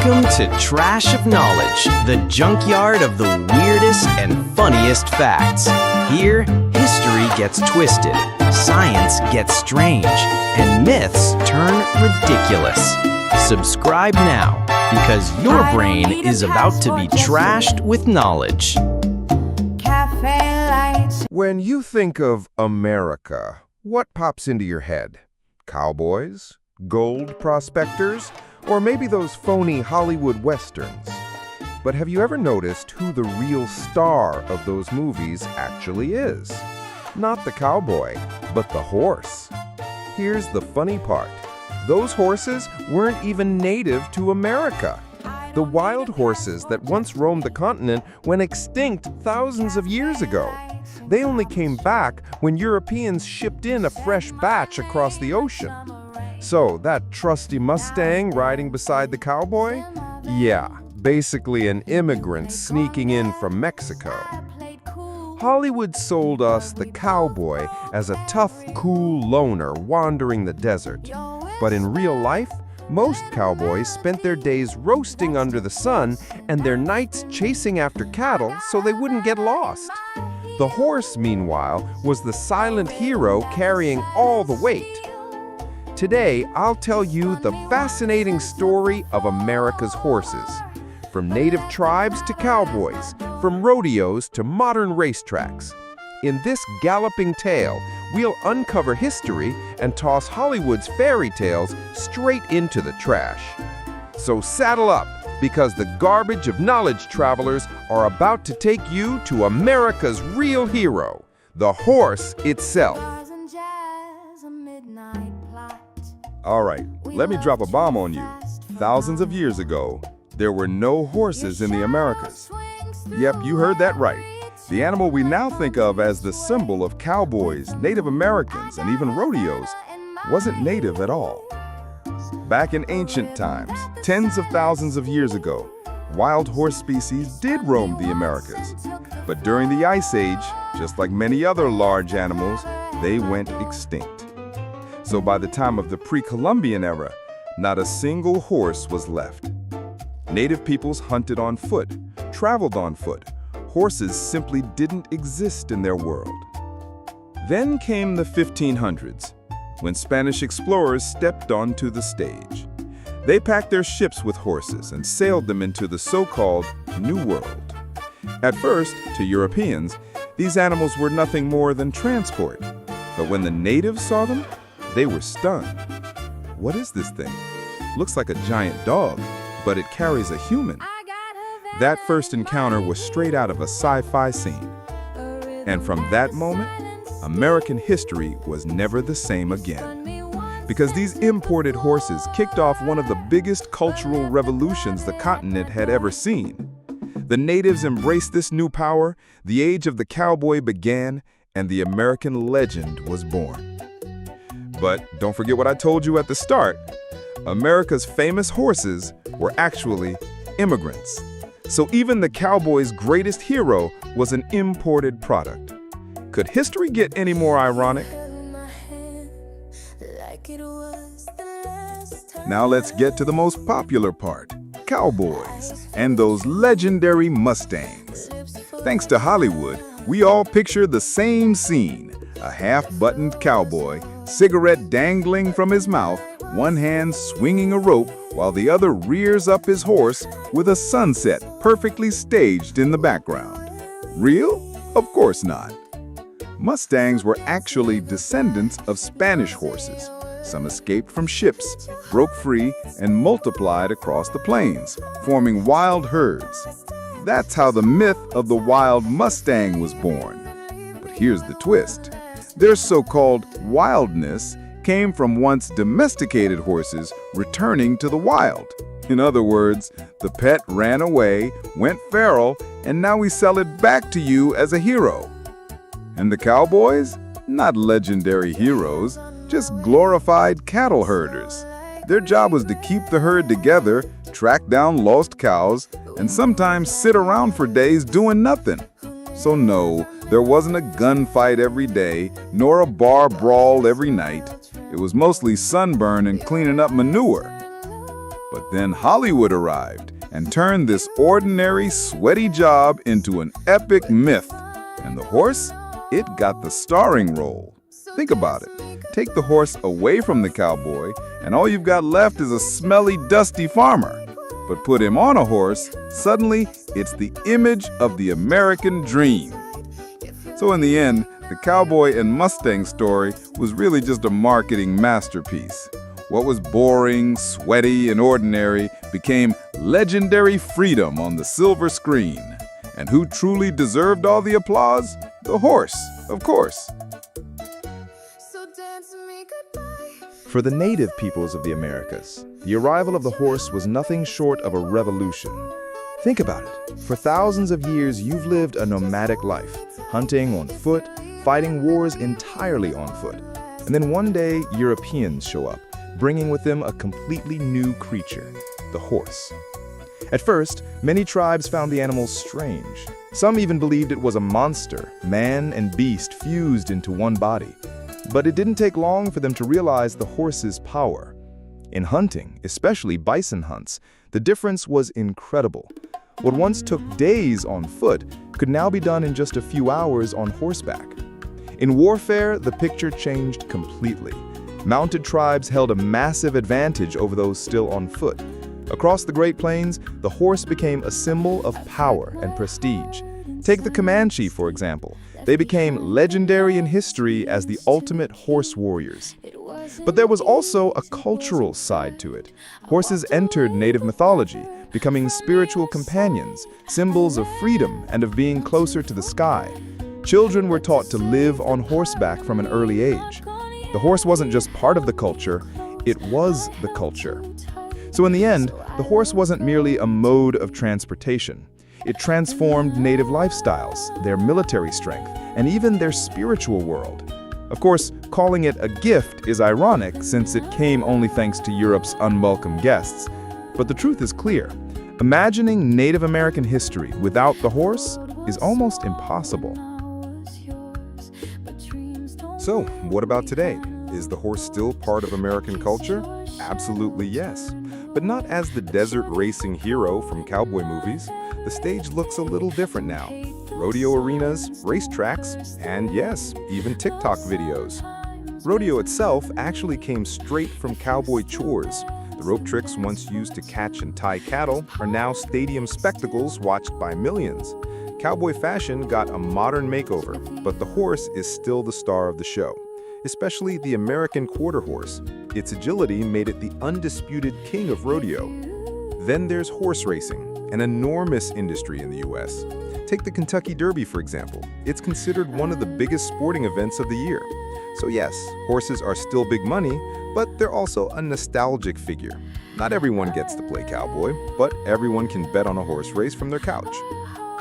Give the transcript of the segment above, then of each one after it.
Welcome to Trash of Knowledge, the junkyard of the weirdest and funniest facts. Here, history gets twisted, science gets strange, and myths turn ridiculous. Subscribe now, because your brain is about to be trashed with knowledge. When you think of America, what pops into your head? Cowboys? Gold prospectors? Or maybe those phony Hollywood westerns? But have you ever noticed who the real star of those movies actually is? Not the cowboy, but the horse. Here's the funny part. Those horses weren't even native to America. The wild horses that once roamed the continent went extinct thousands of years ago. They only came back when Europeans shipped in a fresh batch across the ocean. So, that trusty Mustang riding beside the cowboy? Yeah, basically an immigrant sneaking in from Mexico. Hollywood sold us the cowboy as a tough, cool loner wandering the desert. But in real life, most cowboys spent their days roasting under the sun and their nights chasing after cattle so they wouldn't get lost. The horse, meanwhile, was the silent hero carrying all the weight. Today, I'll tell you the fascinating story of America's horses. From native tribes to cowboys, from rodeos to modern racetracks. In this galloping tale, we'll uncover history and toss Hollywood's fairy tales straight into the trash. So saddle up, because the garbage of knowledge travelers are about to take you to America's real hero, the horse itself. All right, let me drop a bomb on you. Thousands of years ago, there were no horses in the Americas. Yep, you heard that right. The animal we now think of as the symbol of cowboys, Native Americans, and even rodeos wasn't native at all. Back in ancient times, tens of thousands of years ago, wild horse species did roam the Americas. But during the Ice Age, just like many other large animals, they went extinct. So by the time of the pre-Columbian era, not a single horse was left. Native peoples hunted on foot, traveled on foot. Horses simply didn't exist in their world. Then came the 1500s, when Spanish explorers stepped onto the stage. They packed their ships with horses and sailed them into the so-called New World. At first, to Europeans, these animals were nothing more than transport. But when the natives saw them, they were stunned. What is this thing? Looks like a giant dog, but it carries a human. That first encounter was straight out of a sci-fi scene. And from that moment, American history was never the same again. Because these imported horses kicked off one of the biggest cultural revolutions the continent had ever seen. The natives embraced this new power, the age of the cowboy began, and the American legend was born. But don't forget what I told you at the start. America's famous horses were actually immigrants. So even the cowboy's greatest hero was an imported product. Could history get any more ironic? Now let's get to the most popular part, cowboys and those legendary Mustangs. Thanks to Hollywood, we all picture the same scene, a half-buttoned cowboy, cigarette dangling from his mouth, one hand swinging a rope while the other rears up his horse with a sunset perfectly staged in the background. Real? Of course not. Mustangs were actually descendants of Spanish horses. Some escaped from ships, broke free, and multiplied across the plains, forming wild herds. That's how the myth of the wild Mustang was born. But here's the twist. Their so-called wildness came from once domesticated horses returning to the wild. In other words, the pet ran away, went feral, and now we sell it back to you as a hero. And the cowboys? Not legendary heroes, just glorified cattle herders. Their job was to keep the herd together, track down lost cows, and sometimes sit around for days doing nothing. So no, there wasn't a gunfight every day, nor a bar brawl every night. It was mostly sunburn and cleaning up manure. But then Hollywood arrived and turned this ordinary, sweaty job into an epic myth. And the horse? It got the starring role. Think about it. Take the horse away from the cowboy, and all you've got left is a smelly, dusty farmer. But put him on a horse, suddenly it's the image of the American dream. So in the end, the cowboy and Mustang story was really just a marketing masterpiece. What was boring, sweaty, and ordinary became legendary freedom on the silver screen. And who truly deserved all the applause? The horse, of course. For the native peoples of the Americas, the arrival of the horse was nothing short of a revolution. Think about it. For thousands of years, you've lived a nomadic life, hunting on foot, fighting wars entirely on foot. And then one day, Europeans show up, bringing with them a completely new creature, the horse. At first, many tribes found the animal strange. Some even believed it was a monster, man and beast fused into one body. But it didn't take long for them to realize the horse's power. In hunting, especially bison hunts, the difference was incredible. What once took days on foot could now be done in just a few hours on horseback. In warfare, the picture changed completely. Mounted tribes held a massive advantage over those still on foot. Across the Great Plains, the horse became a symbol of power and prestige. Take the Comanche, for example. They became legendary in history as the ultimate horse warriors. But there was also a cultural side to it. Horses entered native mythology, becoming spiritual companions, symbols of freedom and of being closer to the sky. Children were taught to live on horseback from an early age. The horse wasn't just part of the culture, it was the culture. So in the end, the horse wasn't merely a mode of transportation. It transformed native lifestyles, their military strength, and even their spiritual world. Of course, calling it a gift is ironic since it came only thanks to Europe's unwelcome guests. But the truth is clear. Imagining Native American history without the horse is almost impossible. So, what about today? Is the horse still part of American culture? Absolutely yes. But not as the desert racing hero from cowboy movies. The stage looks a little different now. Rodeo arenas, racetracks, and yes, even TikTok videos. Rodeo itself actually came straight from cowboy chores. The rope tricks once used to catch and tie cattle are now stadium spectacles watched by millions. Cowboy fashion got a modern makeover, but the horse is still the star of the show, especially the American quarter horse. Its agility made it the undisputed king of rodeo. Then there's horse racing, an enormous industry in the US. Take the Kentucky Derby, for example. It's considered one of the biggest sporting events of the year. So yes, horses are still big money, but they're also a nostalgic figure. Not everyone gets to play cowboy, but everyone can bet on a horse race from their couch.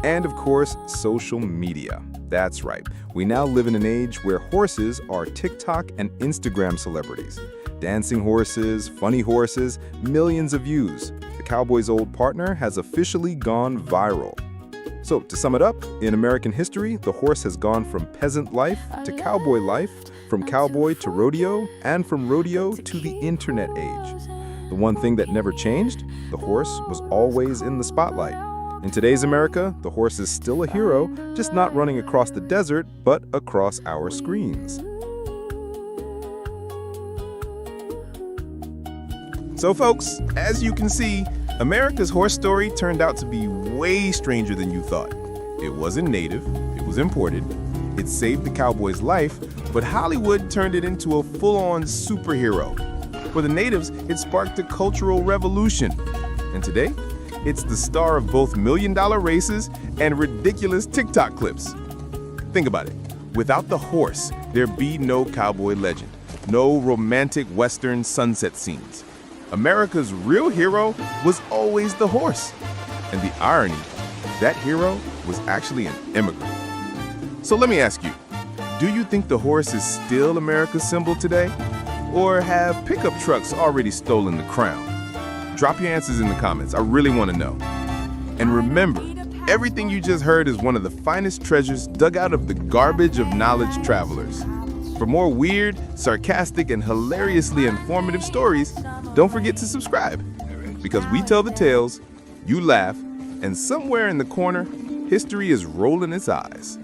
And of course, social media. That's right. We now live in an age where horses are TikTok and Instagram celebrities. Dancing horses, funny horses, millions of views. The cowboy's old partner has officially gone viral. So, to sum it up, in American history, the horse has gone from peasant life to cowboy life, from cowboy to rodeo, and from rodeo to the internet age. The one thing that never changed, the horse was always in the spotlight. In today's America, the horse is still a hero, just not running across the desert, but across our screens. So folks, as you can see, America's horse story turned out to be way stranger than you thought. It wasn't native, it was imported, it saved the cowboy's life, but Hollywood turned it into a full-on superhero. For the natives, it sparked a cultural revolution. And today, it's the star of both million-dollar races and ridiculous TikTok clips. Think about it. Without the horse, there'd be no cowboy legend, no romantic Western sunset scenes. America's real hero was always the horse. And the irony, that hero was actually an immigrant. So let me ask you, do you think the horse is still America's symbol today? Or have pickup trucks already stolen the crown? Drop your answers in the comments, I really want to know. And remember, everything you just heard is one of the finest treasures dug out of the garbage of knowledge travelers. For more weird, sarcastic, and hilariously informative stories, don't forget to subscribe. Because we tell the tales, you laugh, and somewhere in the corner, history is rolling its eyes.